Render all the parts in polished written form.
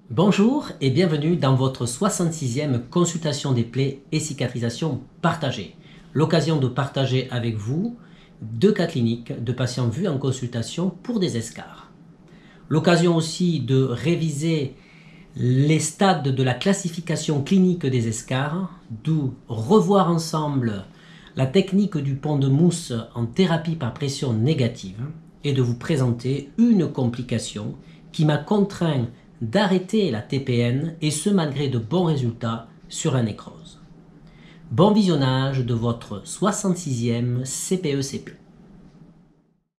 Bonjour et bienvenue dans votre 66e consultation des plaies et cicatrisation partagée. L'occasion de partager avec vous deux cas cliniques de patients vus en consultation pour des escarres. L'occasion aussi de réviser les stades de la classification clinique des escarres, d'où revoir ensemble la technique du pont de mousse en thérapie par pression négative et de vous présenter une complication qui m'a contraint d'arrêter la TPN et ce malgré de bons résultats sur la nécrose. Bon visionnage de votre 66e CPE-CP.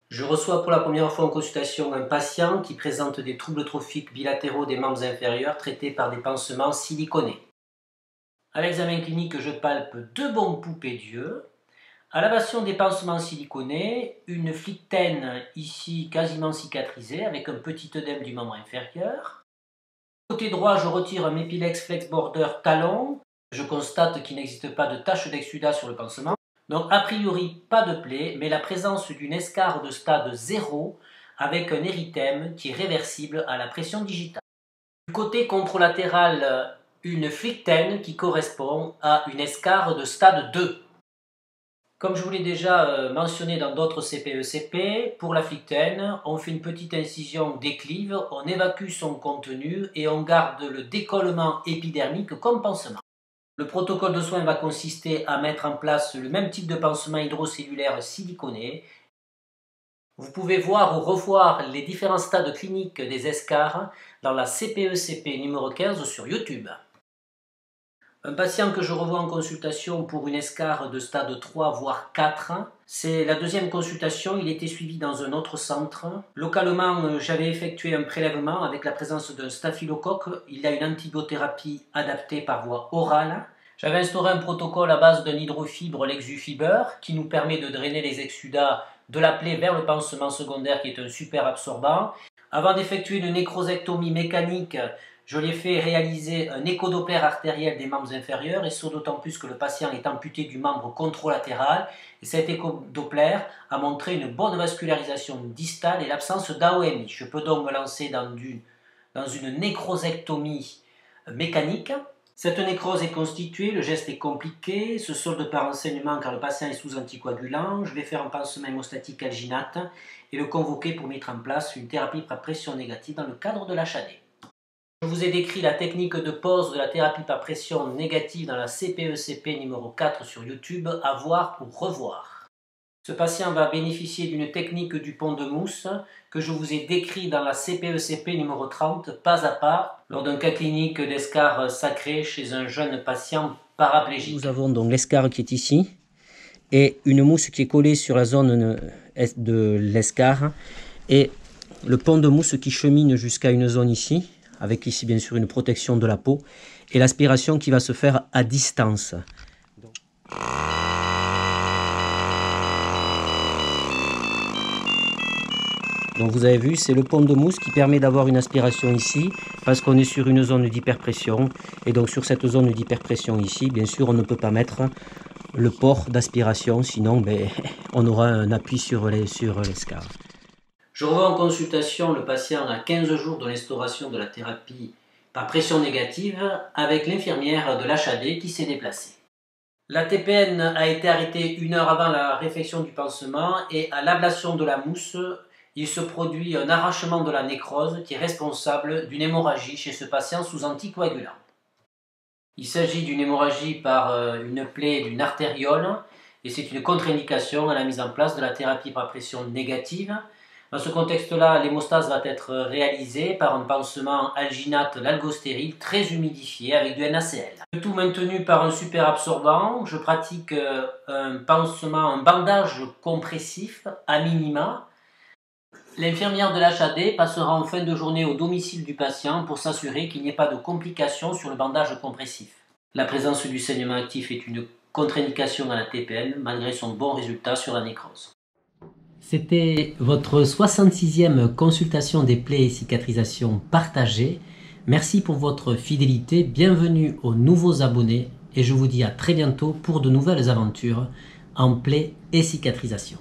Je reçois pour la première fois en consultation un patient qui présente des troubles trophiques bilatéraux des membres inférieurs traités par des pansements siliconés. À l'examen clinique, je palpe deux bons poupées d'yeux. À l'ablation des pansements siliconés, une flictène ici quasiment cicatrisée avec un petit œdème du membre inférieur. Côté droit, je retire un Mepilex Flex Border talon. Je constate qu'il n'existe pas de tache d'exsudat sur le pansement. Donc a priori pas de plaie, mais la présence d'une escarre de stade 0 avec un érythème qui est réversible à la pression digitale. Du côté contralatéral, une flictène qui correspond à une escarre de stade 2. Comme je vous l'ai déjà mentionné dans d'autres CPE-CP, pour la flictène, on fait une petite incision déclive, on évacue son contenu et on garde le décollement épidermique comme pansement. Le protocole de soins va consister à mettre en place le même type de pansement hydrocellulaire siliconé. Vous pouvez voir ou revoir les différents stades cliniques des escarres dans la CPE-CP numéro 15 sur YouTube. Un patient que je revois en consultation pour une escarre de stade 3 voire 4, c'est la deuxième consultation, il était suivi dans un autre centre. Localement, j'avais effectué un prélèvement avec la présence d'un staphylocoque. Il y a une antibiothérapie adaptée par voie orale. J'avais instauré un protocole à base d'un hydrofibre, l'exufiber, qui nous permet de drainer les exsudats de la plaie vers le pansement secondaire qui est un super absorbant. Avant d'effectuer une nécrosectomie mécanique, je lui ai fait réaliser un échodoppler artériel des membres inférieurs, et ce d'autant plus que le patient est amputé du membre contralatéral. Et cet échodoppler a montré une bonne vascularisation distale et l'absence d'AOMI. Je peux donc me lancer dans une nécrosectomie mécanique. Cette nécrose est constituée, le geste est compliqué, se solde par un saignement car le patient est sous anticoagulant. Je vais faire un pansement hémostatique alginate et le convoquer pour mettre en place une thérapie par pression négative dans le cadre de l'HAD. Je vous ai décrit la technique de pose de la thérapie par pression négative dans la CPE-CP numéro 4 sur YouTube, à voir ou revoir. Ce patient va bénéficier d'une technique du pont de mousse que je vous ai décrit dans la CPE-CP numéro 30, pas à pas, lors d'un cas clinique d'escarre sacré chez un jeune patient paraplégique. Nous avons donc l'escarre qui est ici et une mousse qui est collée sur la zone de l'escarre et le pont de mousse qui chemine jusqu'à une zone ici, avec ici bien sûr une protection de la peau, et l'aspiration qui va se faire à distance. Donc vous avez vu, c'est le pont de mousse qui permet d'avoir une aspiration ici, parce qu'on est sur une zone d'hyperpression, et donc sur cette zone d'hyperpression ici, bien sûr on ne peut pas mettre le port d'aspiration, sinon on aura un appui sur l'escarre. Je revois en consultation le patient à 15 jours de l'instauration de la thérapie par pression négative avec l'infirmière de l'HAD qui s'est déplacée. La TPN a été arrêtée 1 heure avant la réfection du pansement et à l'ablation de la mousse, il se produit un arrachement de la nécrose qui est responsable d'une hémorragie chez ce patient sous anticoagulant. Il s'agit d'une hémorragie par une plaie d'une artériole et c'est une contre-indication à la mise en place de la thérapie par pression négative. Dans ce contexte-là, l'hémostase va être réalisée par un pansement alginate l'algostérile très humidifié avec du NaCl. Le tout maintenu par un super absorbant. Je pratique un bandage compressif à minima. L'infirmière de l'HAD passera en fin de journée au domicile du patient pour s'assurer qu'il n'y ait pas de complications sur le bandage compressif. La présence du saignement actif est une contre-indication dans la TPN malgré son bon résultat sur la nécrose. C'était votre 66e consultation des plaies et cicatrisations partagées. Merci pour votre fidélité, bienvenue aux nouveaux abonnés et je vous dis à très bientôt pour de nouvelles aventures en plaies et cicatrisation.